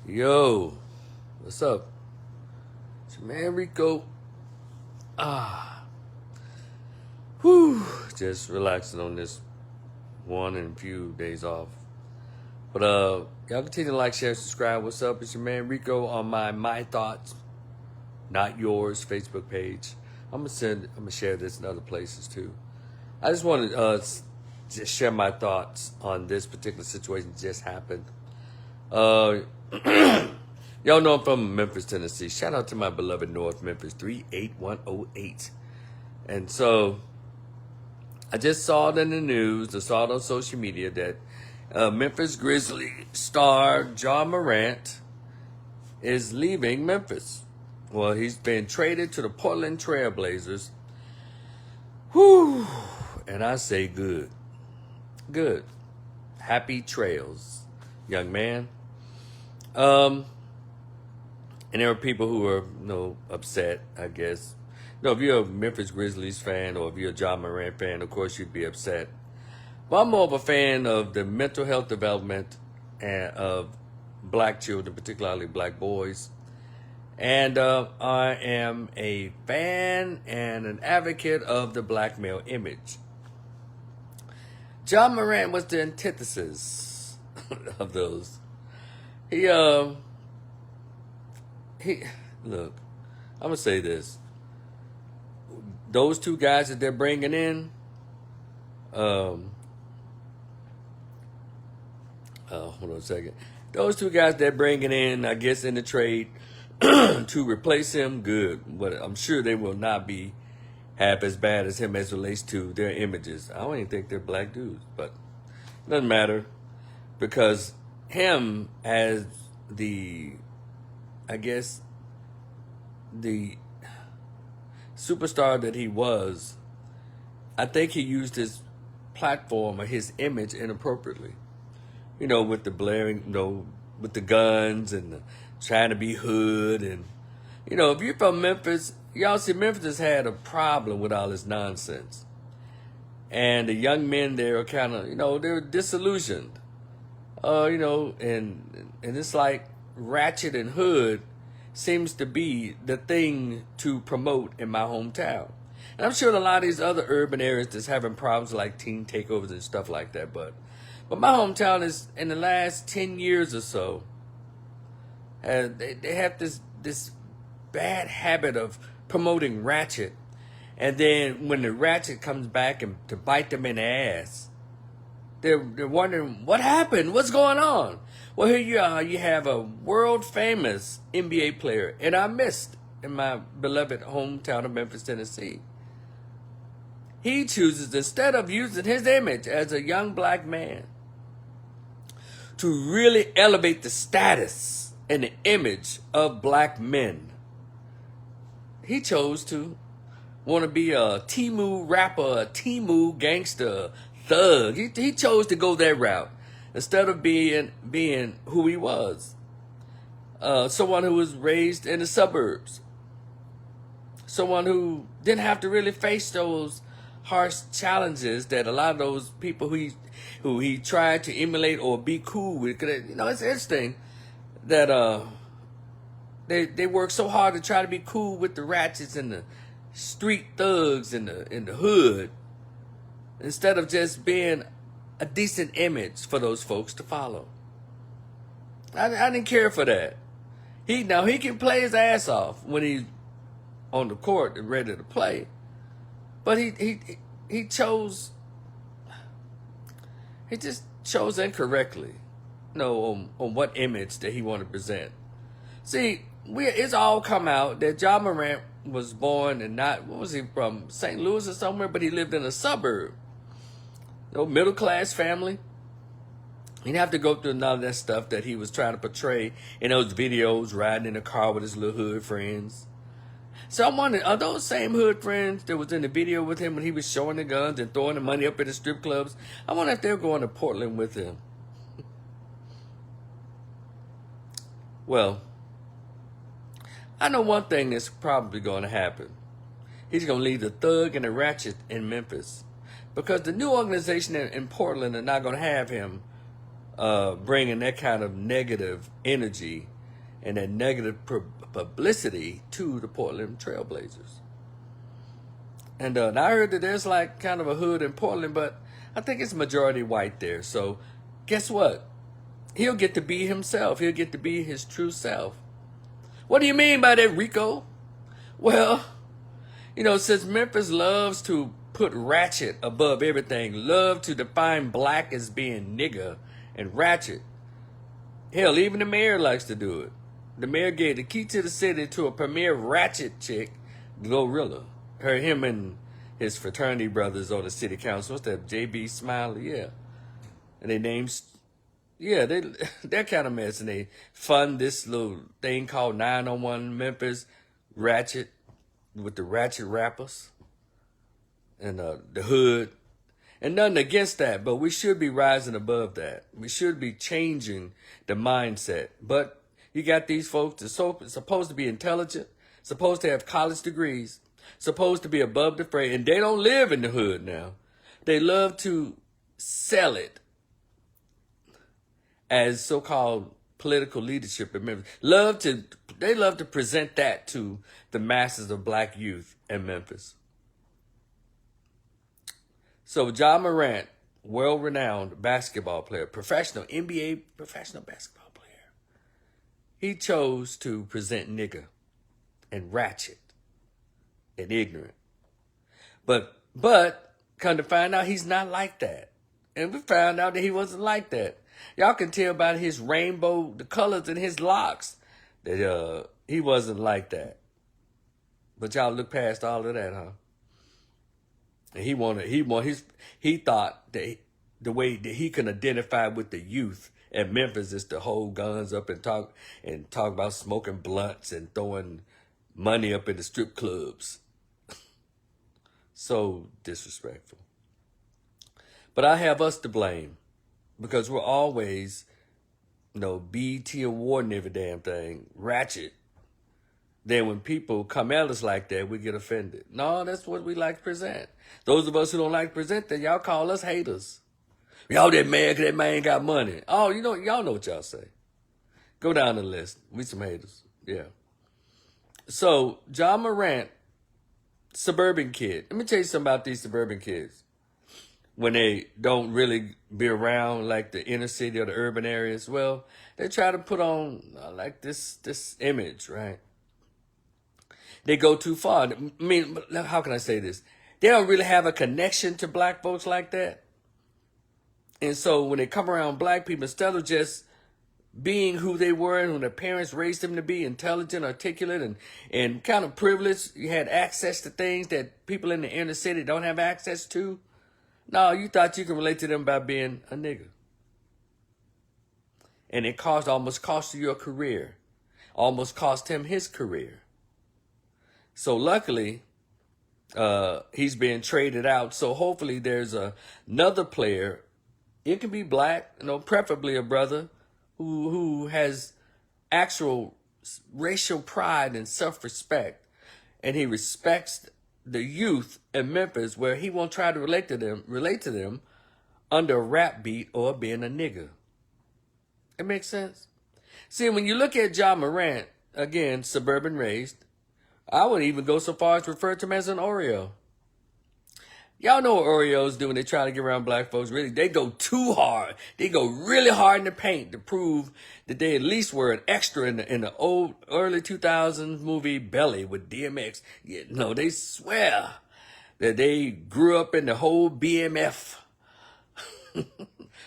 Yo, what's up? It's your man Rico. Whew, just relaxing on this one and few days off. But y'all continue to like, share, subscribe. What's up? It's your man Rico on my thoughts, not yours Facebook page. I'm gonna share this in other places too. I just want to just share my thoughts on this particular situation that just happened. Y'all know I'm from Memphis, Tennessee. Shout out to my beloved North Memphis, 38108. And so I just saw it in the news, I saw it on social media that Memphis Grizzlies star John Morant is leaving Memphis. Well, he's been traded to the Portland Trail Blazers. Whew. And I say good. Good. Happy trails, young man. And there are people who are, upset, I guess. If you're a Memphis Grizzlies fan or if you're a John Morant fan, of course you'd be upset. But I'm more of a fan of the mental health development of black children, particularly black boys. And I am a fan and an advocate of the black male image. John Morant was the antithesis of those. Look, I'm going to say this. Those two guys that they're bringing in, hold on a second. Those two guys they're bringing in, I guess, in the trade to replace him, good. But I'm sure they will not be half as bad as him as relates to their images. I don't even think they're black dudes, but it doesn't matter because him as the superstar that he was, I think he used his platform or his image inappropriately. With the blaring, with the guns and trying to be hood. And, if you're from Memphis, y'all see Memphis has had a problem with all this nonsense. And the young men there are kind of, they're disillusioned. And it's like ratchet and hood seems to be the thing to promote in my hometown. And I'm sure in a lot of these other urban areas that's having problems like teen takeovers and stuff like that. But my hometown is, in the last 10 years or so, they have this bad habit of promoting ratchet. And then when the ratchet comes back and to bite them in the ass, they're wondering, what happened? What's going on? Well, here you are. You have a world-famous NBA player, and I missed in my beloved hometown of Memphis, Tennessee. He chooses, instead of using his image as a young black man, to really elevate the status and the image of black men. He chose to want to be a Timu rapper, a Timu gangster, thug. He chose to go that route instead of being who he was. Someone who was raised in the suburbs. Someone who didn't have to really face those harsh challenges that a lot of those people who he tried to emulate or be cool with. It's interesting that they work so hard to try to be cool with the ratchets and the street thugs in the hood, instead of just being a decent image for those folks to follow. I didn't care for that. He can play his ass off when he's on the court and ready to play, but he chose. He just chose incorrectly, on what image that he wanted to present. See, it's all come out that John Morant was born and not, what was he, from St. Louis or somewhere, but he lived in a suburb. Middle class family. He didn't have to go through none of that stuff that he was trying to portray in those videos, riding in a car with his little hood friends. So I'm wondering, are those same hood friends that was in the video with him when he was showing the guns and throwing the money up at the strip clubs? I wonder if they're going to Portland with him. Well, I know one thing that's probably going to happen. He's going to leave the thug and the ratchet in Memphis, because the new organization in Portland are not going to have him bringing that kind of negative energy and that negative publicity to the Portland Trailblazers. And I heard that there's like kind of a hood in Portland, but I think it's majority white there. So guess what? He'll get to be himself. He'll get to be his true self. What do you mean by that, Rico? Well, since Memphis loves to put ratchet above everything, love to define black as being nigger and ratchet. Hell, even the mayor likes to do it. The mayor gave the key to the city to a premier ratchet chick, Glorilla. Him and his fraternity brothers on the city council. What's that? JB Smiley, yeah. And they names, yeah, they're kind of mess. And they fund this little thing called 901 Memphis Ratchet with the ratchet rappers and the hood. And nothing against that, but we should be rising above that. We should be changing the mindset. But you got these folks that's supposed to be intelligent, supposed to have college degrees, supposed to be above the fray, and they don't live in the hood now. They love to sell it as so-called political leadership. They love to present that to the masses of black youth in Memphis. So Ja Morant, world-renowned basketball player, professional NBA professional basketball player, he chose to present nigger and ratchet and ignorant. But come to find out he's not like that. And we found out that he wasn't like that. Y'all can tell by his rainbow, the colors in his locks, that he wasn't like that. But y'all look past all of that, huh? And he thought that the way that he can identify with the youth at Memphis is to hold guns up and talk about smoking blunts and throwing money up in the strip clubs. So disrespectful. But I have us to blame because we're always, BET award and every damn thing, ratchet. Then when people come at us like that, we get offended. No, that's what we like to present. Those of us who don't like to present that, y'all call us haters. Y'all that mad because that man got money. Oh, y'all know what y'all say. Go down the list. We some haters. Yeah. So, Ja Morant, suburban kid. Let me tell you something about these suburban kids. When they don't really be around like the inner city or the urban areas, well, they try to put on like this image, right? They go too far. I mean, how can I say this? They don't really have a connection to black folks like that. And so when they come around black people, instead of just being who they were and when their parents raised them to be intelligent, articulate, and kind of privileged, you had access to things that people in the inner city don't have access to. No, you thought you could relate to them by being a nigger. And it almost cost you your career. Almost cost him his career. So luckily, he's being traded out. So hopefully there's another player. It can be black, preferably a brother who has actual racial pride and self-respect. And he respects the youth in Memphis where he won't try to relate to them under a rap beat or being a nigger. It makes sense? See, when you look at Ja Morant, again, suburban raised, I would even go so far as to refer to him as an Oreo. Y'all know what Oreos do when they try to get around black folks. Really, they go too hard. They go really hard in the paint to prove that they at least were an extra in the old early 2000s movie Belly with DMX. Yeah, they swear that they grew up in the whole BMF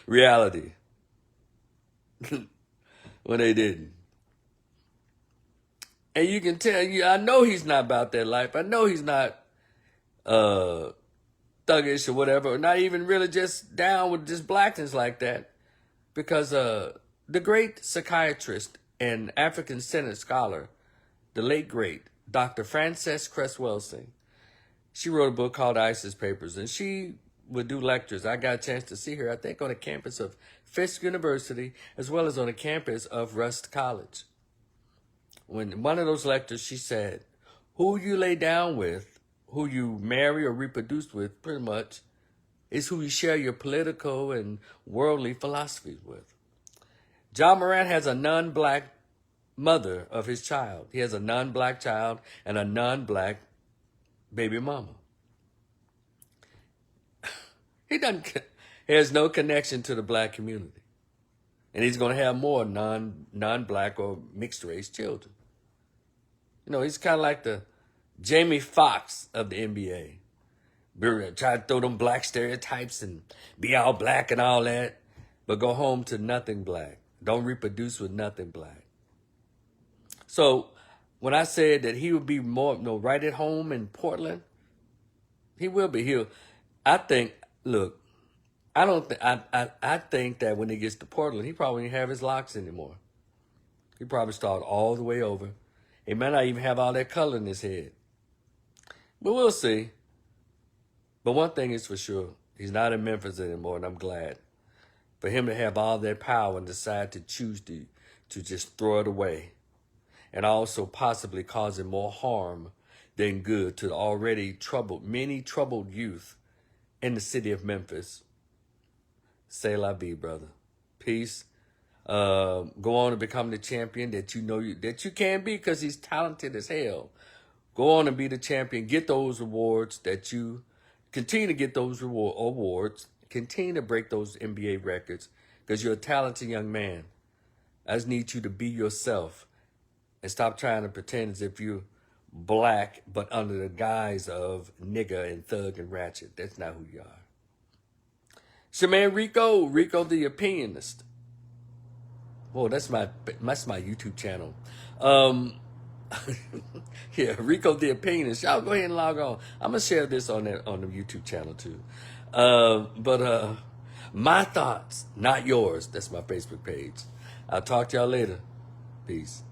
reality when they didn't. And you can tell, I know he's not about that life. I know he's not thuggish or whatever, or not even really just down with just blackness like that. Because the great psychiatrist and African Senate scholar, the late great Dr. Frances Cress Welsing, she wrote a book called ISIS Papers, and she would do lectures. I got a chance to see her, I think, on the campus of Fisk University, as well as on the campus of Rust College. When one of those lectures, she said, who you lay down with, who you marry or reproduce with, pretty much, is who you share your political and worldly philosophies with. Ja Morant has a non-black mother of his child. He has a non-black child and a non-black baby mama. He has no connection to the black community. And he's going to have more non-black or mixed race children. You know, he's kind of like the Jamie Foxx of the NBA. Try to throw them black stereotypes and be all black and all that, but go home to nothing black. Don't reproduce with nothing black. So when I said that he would be more, right at home in Portland, he will be. I think, look, I think that when he gets to Portland, he probably won't have his locks anymore. He probably start all the way over. He might not even have all that color in his head. But we'll see. But one thing is for sure, he's not in Memphis anymore, and I'm glad. For him to have all that power and decide to choose to just throw it away, and also possibly causing more harm than good to the already many troubled youth in the city of Memphis. C'est la vie, brother. Peace. Go on and become the champion that you can be, because he's talented as hell. Go on and be the champion. Get those awards that you continue to get those awards. Continue to break those NBA records, because you're a talented young man. I just need you to be yourself and stop trying to pretend as if you're black, but under the guise of nigga and thug and ratchet. That's not who you are. It's your man Rico the Opinionist. Whoa, that's my YouTube channel. Yeah, Rico the Opinionist. Y'all go ahead and log on. I'm gonna share this on the YouTube channel too. But my thoughts, not yours. That's my Facebook page. I'll talk to y'all later. Peace.